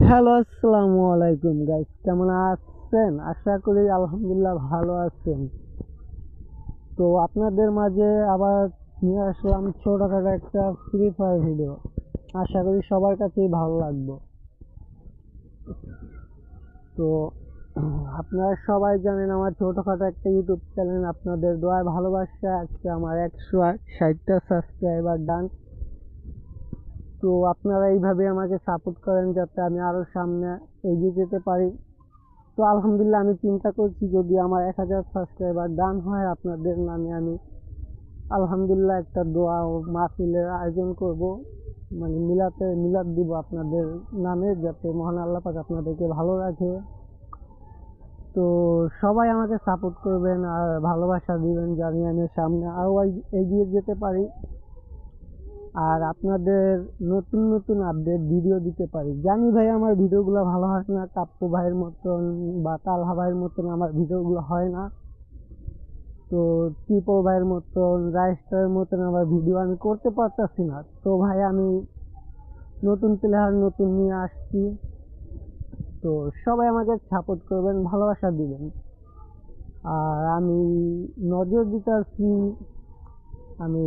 Hello, আসসালামু আলাইকুম guys, কেমন আছেন? আশা করি আলহামদুলিল্লাহ ভালো আছেন। তো আপনাদের মাঝে আবার নিয়ে আসলাম ছোটখাটো একটা ফ্রি ফায়ার ভিডিও। আশা করি সবার কাছেই ভালো লাগবে। তো আপনারা সবাই জানেন আমার ছোটখাটো একটা ইউটিউব চ্যানেল, আপনাদের দোয়ায় ভালোবাসা আজকে আমার 160টা সাবস্ক্রাইবার ডান। তো আপনারা এইভাবে আমাকে সাপোর্ট করেন যাতে আমি আরও সামনে এগিয়ে যেতে পারি। তো আলহামদুলিল্লাহ আমি চিন্তা করছি যদি আমার 1000 সাবস্ক্রাইবার ডান হয় আপনাদের নামে আমি আলহামদুলিল্লাহ একটা দোয়া ও মাহফিলের আয়োজন করব, মানে মিলাদ দিব আপনাদের নামে, যাতে মহান আল্লাহ পাক আপনাদেরকে ভালো রাখে। তো সবাই আমাকে সাপোর্ট করবেন আর ভালোবাসা দিবেন জানি আমি সামনে আরও এগিয়ে যেতে পারি আর আপনাদের নতুন নতুন আপডেট ভিডিও দিতে পারি। জানি ভাই আমার ভিডিওগুলো ভালো হয় না, কাপ্পু ভাইয়ের মতন বা তালহা ভাইয়ের মতন আমার ভিডিওগুলো হয় না। তো টিপো ভাইয়ের মতন, রাইস্টারের মতন আমার ভিডিও আমি করতে পারতাছি না। তো ভাই আমি নতুন প্লেয়ার নতুন নিয়ে আসছি। তো সবাই আমাকে সাপোর্ট করবেন, ভালোবাসা দিবেন। আর আমি নজর দিতে আসছি, আমি